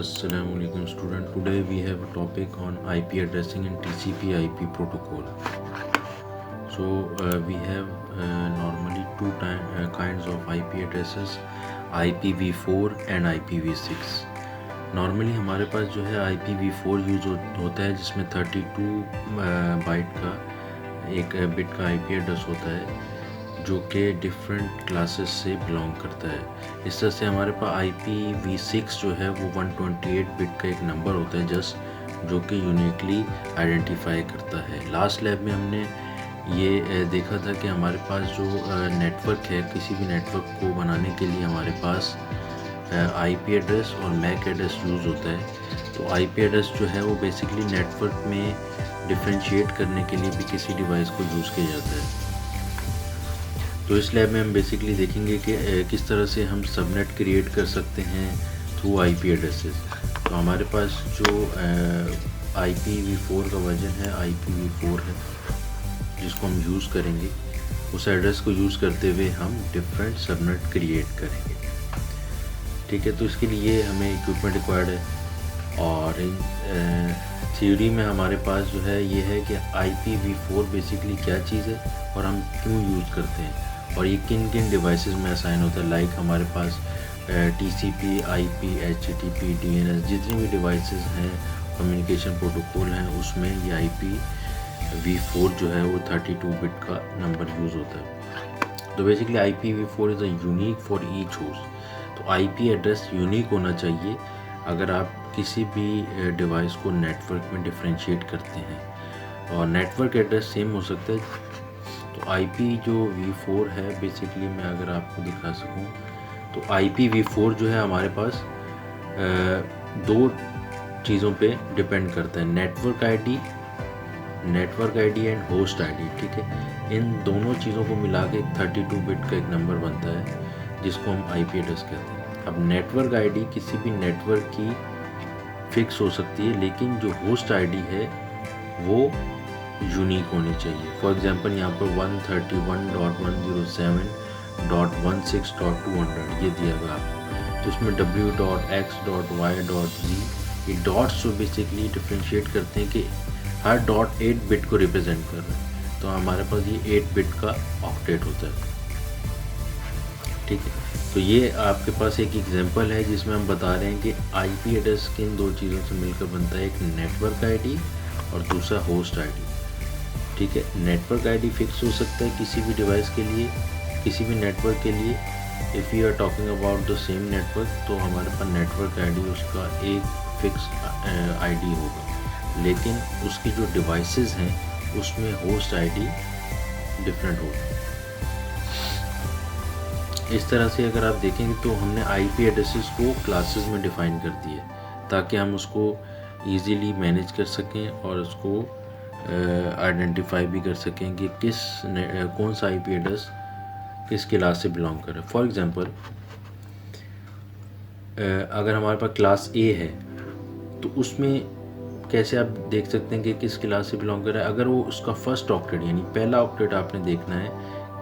Assalamualaikum student. Today we have a topic on IP addressing and TCP/IP protocol. So we have normally two kinds of IP addresses, IPv4 and IPv6. Normally हमारे पास जो है IPv4 use होता है जिसमें 32 bite का एक bit का IP address होता है जो कि डिफरेंट क्लासेस से बिलोंग करता है। इस तरह से हमारे पास IPv6 जो है वो 128 बिट का एक नंबर होता है जस्ट जो कि यूनिकली आइडेंटिफाई करता है। लास्ट लैब में हमने ये देखा था कि हमारे पास जो नेटवर्क है, किसी भी नेटवर्क को बनाने के लिए हमारे पास IP एड्रेस और मैक एड्रेस यूज़ होता है। तो IP एड्रेस जो है वो बेसिकली नेटवर्क में डिफ्रेंशिएट करने के लिए भी किसी डिवाइस को यूज़ किया जाता है। तो इस लैब में हम बेसिकली देखेंगे कि किस तरह से हम सबनेट क्रिएट कर सकते हैं थ्रू IP एड्रेसेस। तो हमारे पास जो IPv4 का वर्जन है IPv4 है जिसको हम यूज़ करेंगे, उस एड्रेस को यूज़ करते हुए हम डिफरेंट सबनेट क्रिएट करेंगे। ठीक है, तो इसके लिए हमें इक्विपमेंट रिक्वायर्ड है और इन थ्योरी में हमारे पास जो है ये है कि IPv4 बेसिकली क्या चीज़ है और हम क्यों यूज़ करते हैं और ये किन किन डिवाइसेस में असाइन होता है। लाइक हमारे पास TCP, IP, HTTP, DNS जितनी भी डिवाइसेस हैं, कम्युनिकेशन प्रोटोकॉल हैं, उसमें ये IPv4 जो है वो 32 बिट का नंबर यूज़ होता है। तो basically IPv4 is a unique for each host. तो IP एड्रेस यूनिक होना चाहिए अगर आप किसी भी डिवाइस को नेटवर्क में डिफ्रेंशिएट करते हैं, और नेटवर्क एड्रेस सेम हो सकता है। तो IP जो v4 है बेसिकली मैं अगर आपको दिखा सकूं तो IPv4 जो है हमारे पास दो चीज़ों पे डिपेंड करता है, network ID and host ID. ठीक है, इन दोनों चीज़ों को मिला के 32 बिट का एक नंबर बनता है जिसको हम IP एड्रेस कहते हैं। अब नेटवर्क आईडी किसी भी नेटवर्क की फिक्स हो सकती है, लेकिन जो होस्ट आईडी है वो यूनिक होनी चाहिए। फॉर एग्जांपल यहाँ पर 131.107.16.200 ये दिया हुआ आपको, तो इसमें w.x.y.z ये डॉट्स जो बेसिकली डिफ्रेंशिएट करते हैं कि हर डॉट 8 बिट को रिप्रेजेंट कर रहा है। तो हमारे पास ये 8 बिट का ऑक्टेट होता है। ठीक है, तो ये आपके पास एक एग्जांपल है जिसमें हम बता रहे हैं कि IP एड्रेस किन दो चीज़ों से मिलकर बनता है, एक नेटवर्क आईडी और दूसरा होस्ट आईडी। ठीक है, नेटवर्क आईडी फिक्स हो सकता है किसी भी डिवाइस के लिए, किसी भी नेटवर्क के लिए। If you are talking about the same network तो हमारे पास नेटवर्क आईडी उसका एक फिक्स आईडी होगा, लेकिन उसकी जो डिवाइसेस हैं उसमें होस्ट आईडी डिफरेंट होगा। इस तरह से अगर आप देखेंगे तो हमने IP एड्रेसेस को क्लासेस में डिफ़ाइन कर दिए ताकि हम उसको ईज़िली मैनेज कर सकें और उसको आइडेंटिफाई भी कर सकें कि कौन सा IP एड्रेस किस क्लास से बिलोंग कर रहा है। फॉर एग्ज़ाम्पल अगर हमारे पास क्लास A है तो उसमें कैसे आप देख सकते हैं कि किस क्लास से बिलोंग कर रहा है। अगर वो उसका फर्स्ट ऑक्टेट यानी पहला ऑक्टेट आपने देखना है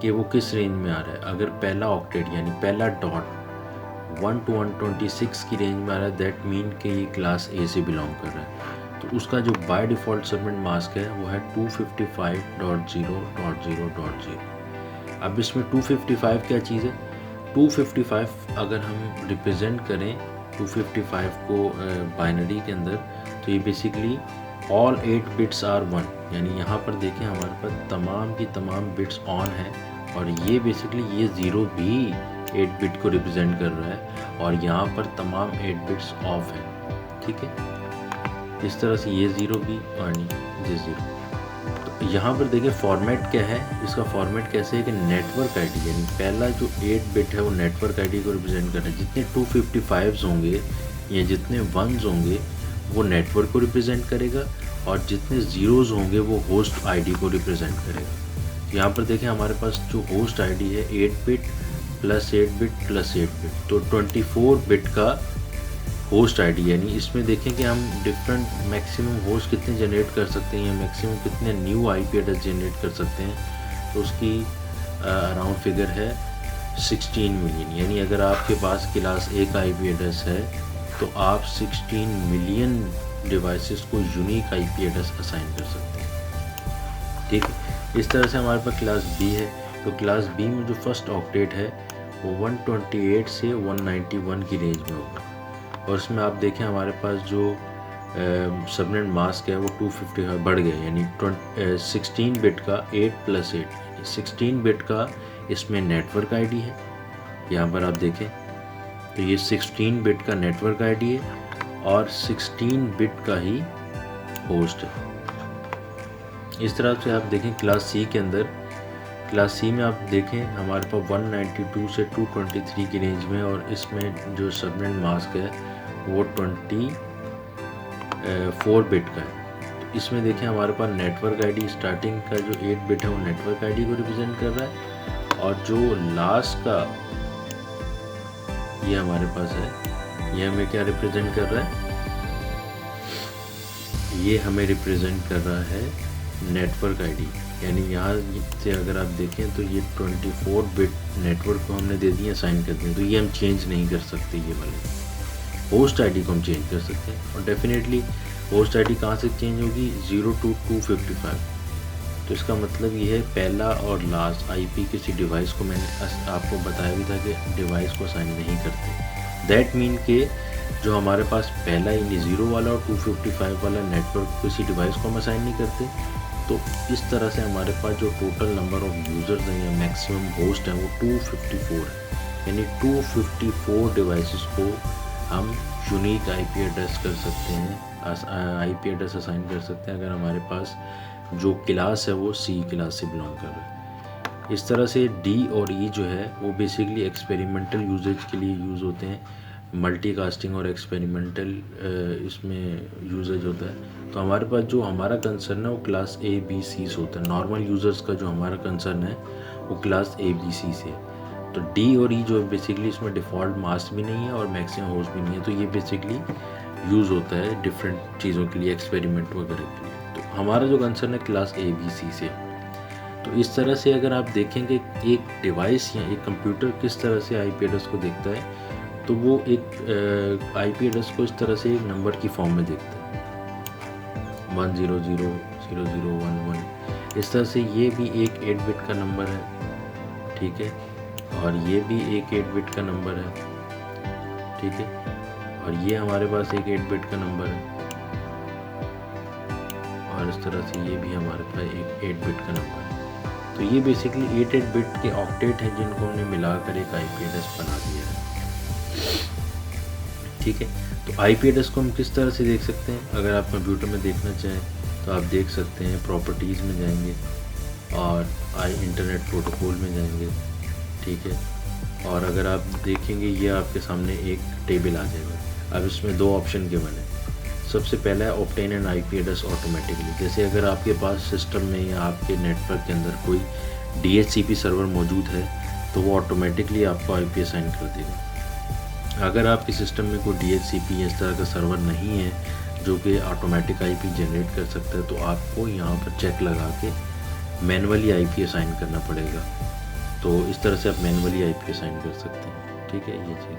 कि वो किस रेंज में आ रहा है। अगर पहला ऑक्टेट यानी पहला डॉट 1 to 126 की रेंज में आ रहा है, दैट मीन कि ये क्लास A से बिलोंग कर रहा है। तो उसका जो बाय डिफ़ॉल्ट सबनेट मास्क है वो है 255.0.0.0। अब इसमें 255 क्या चीज़ है, 255 अगर हम रिप्रेजेंट करें 255 को बाइनरी के अंदर तो ये बेसिकली ऑल 8 बिट्स आर 1, यानी यहाँ पर देखें हमारे पास तमाम की तमाम बिट्स ऑन है और ये बेसिकली ये 0 भी 8 बिट को रिप्रेजेंट कर रहा है और यहाँ पर तमाम 8 बिट्स ऑफ है। ठीक है, इस तरह से ये 0 भी और ये 0। तो यहाँ पर देखिए फॉर्मेट क्या है, इसका फॉर्मेट कैसे है कि नेटवर्क आईडी यानी पहला जो 8 बिट है वो नेटवर्क आईडी को रिप्रेजेंट कर रहा है। जितने 255 होंगे या जितने 1s होंगे वो नेटवर्क को रिप्रेजेंट करेगा और जितने 0s होंगे वो होस्ट आईडी को रिप्रेजेंट करेगा। तो यहाँ पर देखें हमारे पास जो होस्ट आईडी है 8 bit plus 8 bit plus 8 bit, तो 24 बिट का होस्ट आईडी। यानी इसमें देखें कि हम डिफरेंट मैक्सिमम होस्ट कितने जनरेट कर सकते हैं या मैक्सिमम कितने न्यू IP एड्रेस जनरेट कर सकते हैं। तो उसकी अराउंड फिगर है 16 मिलियन। यानी अगर आपके पास क्लास A का IP एड्रेस है तो आप 16 मिलियन डिवाइसेस को यूनिक आईपी एड्रेस असाइन कर सकते हैं। ठीक है, इस तरह से हमारे पास क्लास बी है। तो क्लास बी में जो फर्स्ट ऑक्टेट है वो 128 से 191 की रेंज में होगा, और इसमें आप देखें हमारे पास जो सबनेट मास्क है वो 255 बढ़ गया, यानी 16 बिट का 8 + 8 16 बिट का इसमें नेटवर्क आईडी है। यहाँ पर आप देखें तो ये 16 बिट का नेटवर्क आईडी है और 16 बिट का ही होस्ट है। इस तरह से आप देखें क्लास सी के अंदर, क्लास सी में आप देखें हमारे पास 192 से 223 की रेंज में, और इसमें जो सबनेट मास्क है वो 24 बिट का है। तो इसमें देखें हमारे पास नेटवर्क आईडी स्टार्टिंग का जो 8 बिट है वो नेटवर्क आईडी को रिप्रेजेंट कर रहा है, और जो लास्ट का ये हमारे पास है ये हमें क्या रिप्रेजेंट कर रहा है, ये हमें रिप्रेजेंट कर रहा है नेटवर्क आईडी। यानी यहाँ से अगर आप देखें तो ये 24 बिट नेटवर्क को हमने दे दिया, साइन कर दिया, तो ये हम चेंज नहीं कर सकते। ये वाले होस्ट आईडी को हम चेंज कर सकते हैं, और डेफिनेटली होस्ट आईडी कहाँ से चेंज होगी, 0 to 255। तो इसका मतलब ये है पहला और लास्ट आईपी किसी डिवाइस को, मैंने आपको बताया भी था कि डिवाइस को असाइन नहीं करते। दैट मीन के जो हमारे पास पहला यानी 0 वाला और 255 वाला नेटवर्क किसी डिवाइस को हम असाइन नहीं करते। तो इस तरह से हमारे पास जो टोटल नंबर ऑफ यूज़र्स हैं या मैक्सिमम होस्ट हैं वो 254 है, यानी 254 डिवाइसेस को हम यूनिक आईपी एड्रेस कर सकते हैं, आईपी एड्रेस असाइन कर सकते हैं अगर हमारे पास जो क्लास है वो सी क्लास से बिलोंग कर रहा है। इस तरह से डी और ई जो है वो बेसिकली एक्सपेरिमेंटल यूजेज के लिए यूज़ होते हैं, मल्टीकास्टिंग और एक्सपेरिमेंटल इसमें यूजेज होता है। तो हमारे पास जो हमारा कंसर्न है वो क्लास ए बी सी से होता है। नॉर्मल यूज़र्स का जो हमारा कंसर्न है वो क्लास ए बी सी से। तो डी और ई जो बेसिकली इसमें डिफ़ॉल्ट मास्क भी नहीं है और मैक्सिमम होस्ट भी नहीं है, तो ये बेसिकली यूज़ होता है डिफरेंट चीज़ों के लिए, एक्सपेरिमेंट वगैरह के लिए। तो हमारा जो कंसर्न है क्लास ए बी सी से। तो इस तरह से अगर आप देखेंगे एक डिवाइस या एक कंप्यूटर किस तरह से आईपी एड्रेस को देखता है, तो वो एक आईपी एड्रेस को इस तरह से एक नंबर की फॉर्म में देखता है, 1000011। इस तरह से ये भी एक 8 बिट का नंबर है, ठीक है, और ये भी एक 8 बिट का नंबर है, ठीक है, और ये हमारे पास एक 8 बिट का नंबर है, और इस तरह से ये भी हमारे पास एक 8 बिट का नंबर है। तो ये बेसिकली 8 बिट के ऑक्टेट हैं जिनको हमने मिलाकर एक आईपी एड्रेस बना दिया है, ठीक है। तो आईपी एड्रेस को हम किस तरह से देख सकते हैं, अगर आप कंप्यूटर में देखना चाहें तो आप देख सकते हैं, प्रॉपर्टीज़ में जाएंगे और इंटरनेट प्रोटोकॉल में जाएंगे, ठीक है, और अगर आप देखेंगे ये आपके सामने एक टेबल आ जाएगा। अब इसमें दो ऑप्शन के बने। सबसे पहला है obtain N IP address automatically, जैसे अगर आपके पास सिस्टम में या आपके नेटवर्क के अंदर कोई DHCP सर्वर मौजूद है तो वो ऑटोमेटिकली आपको आईपी असाइन कर देगा। अगर आपके सिस्टम में कोई DHCP या इस तरह का सर्वर नहीं है जो कि ऑटोमेटिक आईपी जनरेट कर सकता है, तो आपको यहाँ पर चेक लगा के मैनुअली आईपी असाइन करना पड़ेगा। तो इस तरह से आप मैनुअली आईपी असाइन कर सकते हैं, ठीक है, ये चीज़।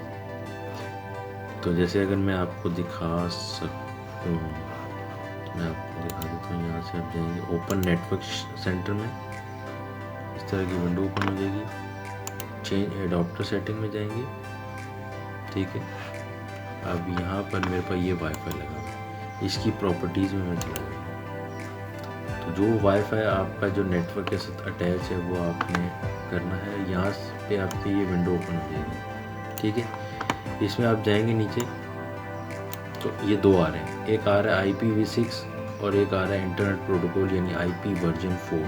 तो जैसे अगर मैं आपको दिखा सकूँ तो मैं आपको दिखा देता हूँ। यहाँ से आप जाएंगे ओपन नेटवर्क सेंटर में, इस तरह की विंडो ओपन हो जाएगी। चेंज एडाप्टर सेटिंग में जाएंगे, ठीक है। अब यहाँ पर मेरे पास ये वाईफाई लगा हुआ है, इसकी प्रॉपर्टीज़ में मैं चला जाऊँगा। तो जो वाईफाई आपका जो नेटवर्क के साथ अटैच है वो आपने करना है। यहाँ पे आपकी ये विंडो ओपन हो जाएगी, ठीक है। इसमें आप जाएंगे नीचे तो ये दो आ रहे हैं, एक आ रहा है IPv6 और एक आ रहा है इंटरनेट प्रोटोकॉल यानी IP वर्जन 4।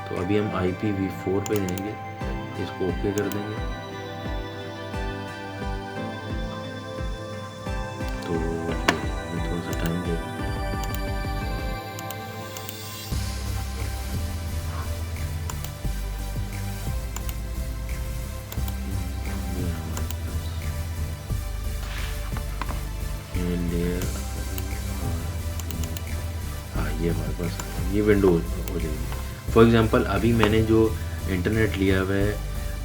तो अभी हम IPv4 पे जाएंगे, इसको ओके कर देंगे। तो ये थोड़ा सा टाइम देगा। ये हमारे पास ये विंडो हो जाएगी। फॉर एग्जांपल अभी मैंने जो इंटरनेट लिया हुआ है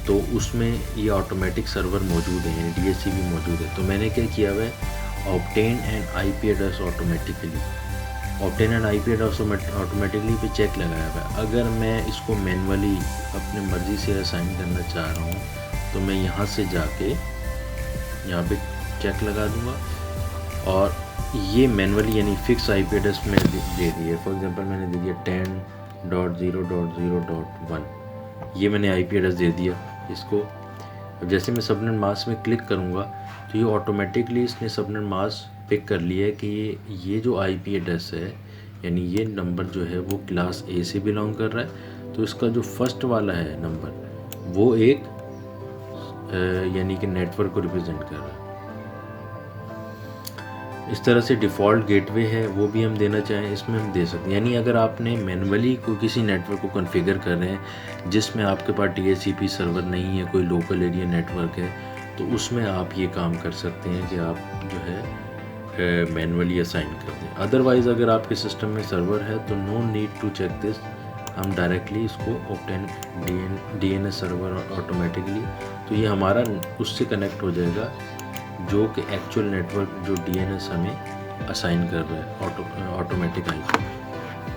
तो उसमें ये ऑटोमेटिक सर्वर मौजूद है, यानी DHCP मौजूद है। तो मैंने क्या किया हुआ है, obtain N IP address automatically, obtain N IP address automatically पे चेक लगाया हुआ है। अगर मैं इसको मैनुअली अपनी मर्ज़ी से असाइन करना चाह रहा हूँ तो मैं यहाँ से जाके यहाँ पे चेक लगा दूँगा और ये मैनुअली यानी फिक्स आईपी एड्रेस में दे दी है। फॉर एग्जांपल मैंने दे दिया 10.0.0.1, ये मैंने आईपी एड्रेस दे दिया इसको। अब जैसे मैं सबनेट मास्क में क्लिक करूँगा तो ये ऑटोमेटिकली इसने सबनेट मास्क पिक कर लिया है कि ये जो आईपी एड्रेस है यानी ये नंबर जो है वो क्लास ए से बिलोंग कर रहा है। तो इसका जो फर्स्ट वाला है नंबर वो एक यानी कि नेटवर्क को रिप्रेजेंट कर रहा है। इस तरह से डिफ़ॉल्ट गेटवे है वो भी हम देना चाहें इसमें हम दे सकते हैं। यानी अगर आपने मैनुअली कोई किसी नेटवर्क को कॉन्फ़िगर कर रहे हैं जिसमें आपके पास DHCP सर्वर नहीं है, कोई लोकल एरिया नेटवर्क है, तो उसमें आप ये काम कर सकते हैं कि आप जो है मैनुअली असाइन कर दें। अदरवाइज़ अगर आपके सिस्टम में सर्वर है तो no need to check this, हम डायरेक्टली इसको ऑब्टेन DNS सर्वर ऑटोमेटिकली, तो ये हमारा उससे कनेक्ट हो जाएगा जो कि एक्चुअल नेटवर्क जो DNS हमें असाइन कर रहा है ऑटोमेटिक आईपी।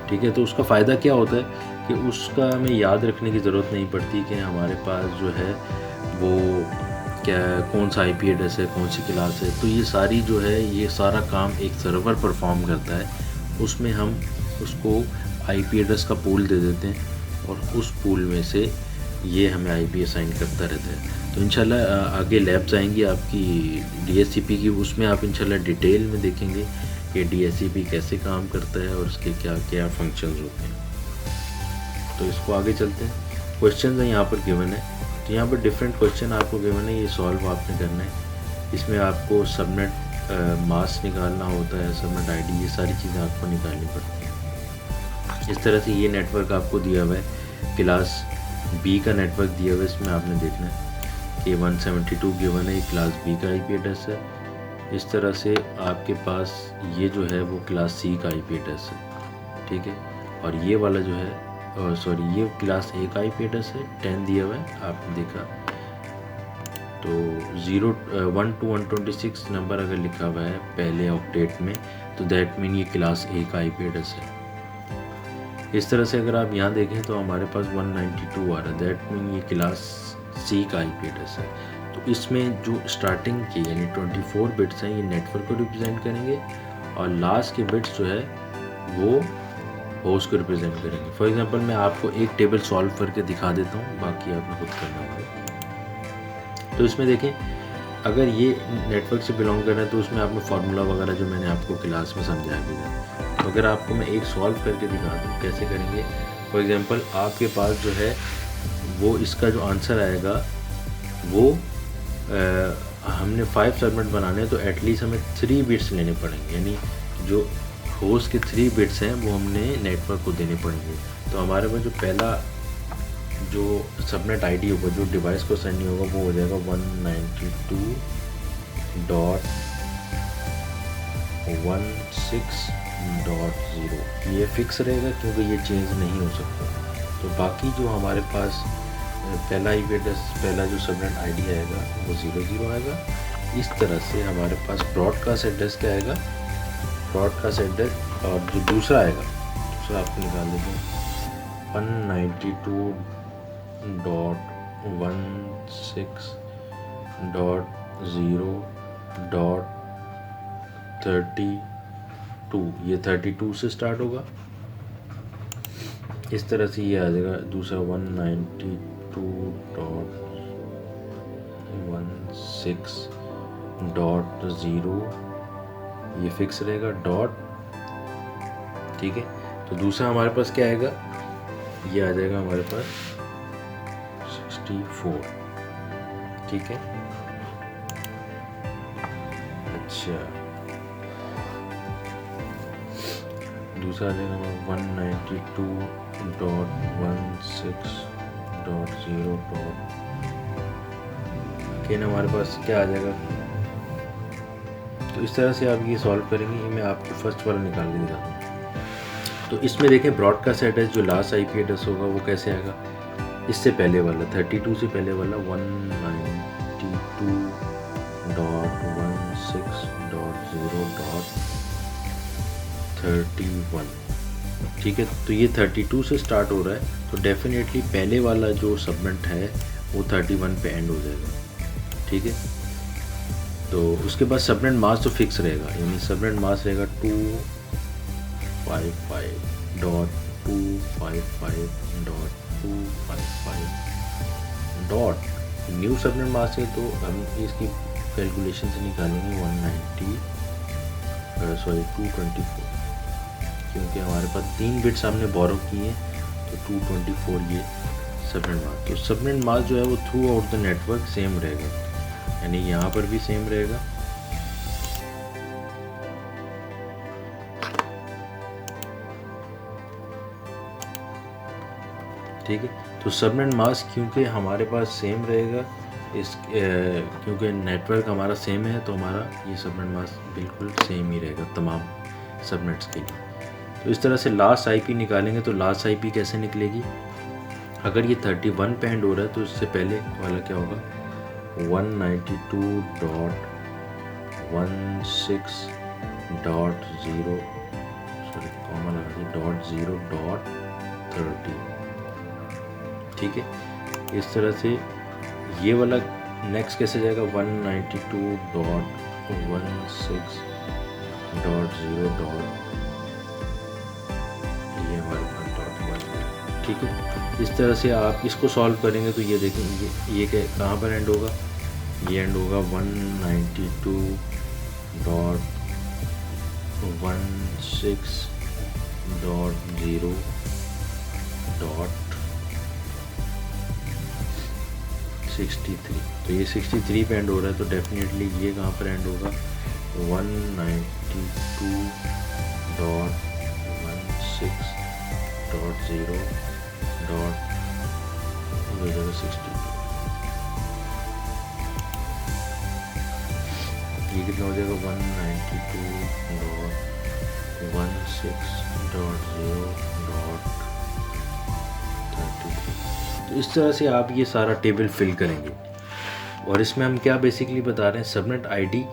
ठीक है, तो उसका फ़ायदा क्या होता है कि उसका हमें याद रखने की ज़रूरत नहीं पड़ती कि हमारे पास जो है वो क्या कौन सा आईपी एड्रेस है, कौन सी क्लास है। तो ये सारी जो है ये सारा काम एक सर्वर परफॉर्म करता है। उसमें हम उसको आईपी एड्रेस का पूल दे देते हैं और उस पूल में से ये हमें आईपी असाइन करता रहता है। तो इंशाल्लाह आगे लैब्स आएंगी आपकी DHCP की, उसमें आप इंशाल्लाह डिटेल में देखेंगे कि DHCP कैसे काम करता है और उसके क्या क्या फंक्शंस होते हैं। तो इसको आगे चलते हैं। क्वेश्चन यहाँ पर गिवन है, तो यहाँ पर डिफरेंट क्वेश्चन आपको गिवन है, ये सॉल्व आपने करना है। इसमें आपको सबनेट मास्क निकालना होता है, सबनेट ID, ये सारी चीज़ें आपको निकालनी पड़ती हैं। इस तरह से ये नेटवर्क आपको दिया हुआ है, क्लास B का नेटवर्क दिया हुआ है, इसमें आपने देखना है कि 172 गिवन है, ये क्लास B का आईपी एड्रेस है। इस तरह से आपके पास ये जो है वो क्लास C का आईपी एड्रेस है। ठीक है, और ये वाला जो है सॉरी ये क्लास A का आईपी एड्रेस है, 10 दिया हुआ है आपने देखा। तो 1 to 126 नंबर अगर लिखा हुआ है पहले ऑक्टेट में तो दैट मीन ये क्लास A का आईपी एड्रेस है। इस तरह से अगर आप यहाँ देखें तो हमारे पास 192 आ रहा है, दैट मीन ये क्लास C का आईपी एड्रेस है। तो इसमें जो स्टार्टिंग की यानी 24 बिट्स हैं ये नेटवर्क को रिप्रेजेंट करेंगे और लास्ट के बिट्स जो है वो होस्ट को रिप्रेजेंट करेंगे। फॉर एग्जांपल मैं आपको एक टेबल सॉल्व करके दिखा देता हूँ, बाकी आपने खुद करना होगा। तो इसमें देखें अगर ये नेटवर्क से बिलोंग कर रहे हैं तो उसमें आपने फार्मूला वगैरह जो मैंने आपको क्लास में समझाया भी था। तो अगर आपको मैं एक सॉल्व करके दिखा दूँ कैसे करेंगे, फॉर एग्जांपल आपके पास जो है वो इसका जो आंसर आएगा वो हमने 5 सेगमेंट बनाने हैं तो एटलीस्ट हमें 3 बिट्स लेने पड़ेंगे, यानी जो होस्ट के 3 बिट्स हैं वो हमने नेटवर्क को देने पड़ेंगे। तो हमारे पास जो पहला जो सबनेट ID होगा जो डिवाइस को सेंड नहीं होगा वो हो जाएगा 192.16.0। ये फिक्स रहेगा क्योंकि ये चेंज नहीं हो सकता। तो बाकी जो हमारे पास पहला IP एड्रेस पहला जो सबनेट ID आएगा वो 00 आएगा। इस तरह से हमारे पास ब्रॉडकास्ट एड्रेस क्या आएगा, ब्रॉडकास्ट एड्रेस, और जो दूसरा आएगा दूसरा आपको निकाल देते हैं 192.16.0.32, ये 32 से स्टार्ट होगा। इस तरह से ये आ जाएगा दूसरा 192.16.0, ये फिक्स रहेगा डॉट। ठीक है, तो दूसरा हमारे पास क्या आएगा, ये आ जाएगा हमारे पास 64। ठीक है, अच्छा दूसरा आ जाएगा 192.16.0. अगेन हमारे पास क्या आ जाएगा। तो इस तरह से आप ये सॉल्व करेंगे। ये मैं आपको फर्स्ट वाला निकाल के दिखाता हूँ। तो इसमें देखें ब्रॉडकास्ट एड्रेस जो लास्ट IP एड्रेस होगा वो कैसे आएगा, इससे पहले वाला 32 से पहले वाला 192.16.0 31। ठीक है, तो ये 32 से स्टार्ट हो रहा है, तो डेफिनेटली पहले वाला जो सबनेट है वो 31 पे एंड हो जाएगा। ठीक है, तो उसके बाद सबनेट मास्क तो फिक्स रहेगा, यानी सबनेट मास्क रहेगा 255.255.255. न्यू सबनेट मास्क है तो हम इसकी कैलकुलेशन से निकालेंगे 224, क्योंकि हमारे पास 3 बिट्स हमने बोरो किए तो 224 ये सबनेट मास्क। तो सबनेट मास्क जो है वो through out the network same रहेगा, यानी यहाँ पर भी सेम रहेगा। ठीक है, तो सबनेट मास्क क्योंकि हमारे पास सेम रहेगा, क्योंकि नेटवर्क हमारा सेम है तो हमारा ये सबनेट मास्क बिल्कुल सेम ही रहेगा तमाम सबनेट्स के लिए। तो इस तरह से लास्ट आईपी निकालेंगे, तो लास्ट आईपी कैसे निकलेगी, अगर ये 31 पे एंड हो रहा है तो इससे पहले वाला क्या होगा 192.168.0.0.30। ठीक है, इस तरह से ये वाला नेक्स्ट कैसे जाएगा 192.16.0. ये हमारे पास .1। ठीक है, इस तरह से आप इसको सॉल्व करेंगे तो ये देखेंगे ये कहाँ पर एंड होगा, ये एंड होगा 192.16.0.63। तो ये 63 पे एंड हो रहा है, तो डेफिनेटली ये कहाँ पर एंड होगा 192.16.0.62। ये कितना हो जाएगा 192.16.0.33। तो इस तरह से आप ये सारा टेबल फिल करेंगे, और इसमें हम क्या बेसिकली बता रहे हैं, सबनेट आईडी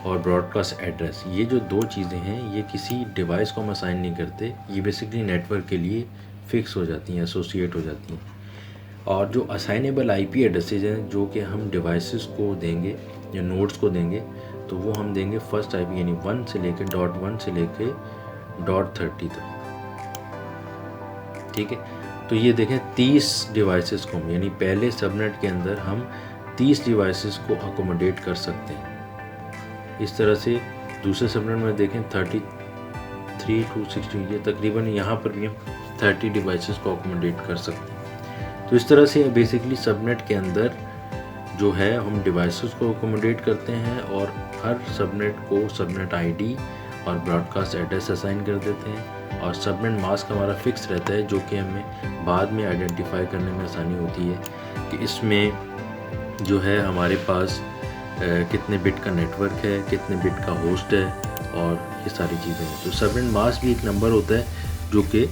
और ब्रॉडकास्ट एड्रेस, ये जो दो चीज़ें हैं ये किसी डिवाइस को हम असाइन नहीं करते, ये बेसिकली नेटवर्क के लिए फ़िक्स हो जाती हैं, एसोसिएट हो जाती हैं। और जो असाइनेबल आईपी एड्रेसेज हैं जो कि हम डिवाइसेस को देंगे या नोड्स को देंगे, तो वो हम देंगे फर्स्ट आईपी, यानी 1 से लेके .1 से लेके .30 तक। ठीक है, तो ये देखें 30 डिवाइसेस को, यानी पहले सबनेट के अंदर हम 30 डिवाइसेस को अकोमोडेट कर सकते हैं। इस तरह से दूसरे सबनेट में देखें 33 to 60, ये तकरीबन यहाँ पर भी हम 30 डिवाइसेस को अकोमोडेट कर सकते हैं। तो इस तरह से बेसिकली सबनेट के अंदर जो है हम डिवाइसेस को अकोमोडेट करते हैं, और हर सबनेट को सबनेट आईडी और ब्रॉडकास्ट एड्रेस असाइन कर देते हैं, और सबनेट मास्क हमारा फिक्स रहता है, जो कि हमें बाद में आइडेंटिफाई करने में आसानी होती है कि इसमें जो है हमारे पास कितने बिट का नेटवर्क है, कितने बिट का होस्ट है, और ये सारी चीज़ें हैं। तो सबनेट मास्क भी एक नंबर होता है जो कि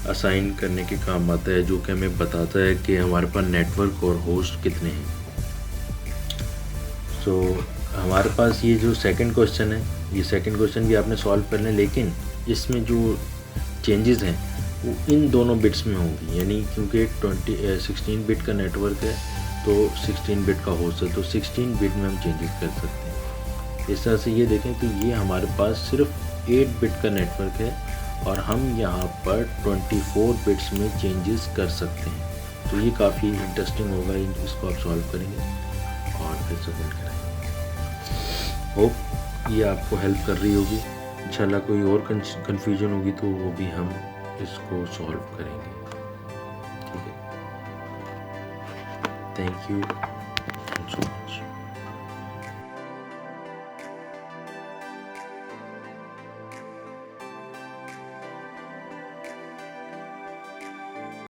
असाइन करने के काम आता है, जो कि हमें बताता है कि हमारे पास नेटवर्क और होस्ट कितने हैं। सो हमारे पास ये जो सेकंड क्वेश्चन है, ये सेकंड क्वेश्चन भी आपने सॉल्व करना है, लेकिन इसमें जो चेंजेस हैं वो इन दोनों बिट्स में होंगी, यानी क्योंकि 16 बिट का नेटवर्क है तो 16 बिट का होस्ट है, तो 16 बिट में हम चेंजेस कर सकते हैं। इस तरह से ये देखें तो ये हमारे पास सिर्फ 8 बिट का नेटवर्क है, और हम यहाँ पर 24 बिट्स में चेंजेस कर सकते हैं। तो ये काफ़ी इंटरेस्टिंग होगा, इसको आप सॉल्व करेंगे और फिर सबमिट करेंगे। होप ये आपको हेल्प कर रही होगी। इंशाल्लाह कोई और कन्फ्यूजन होगी तो वो भी हम इसको सॉल्व करेंगे। ठीक है, थैंक यू सो मच।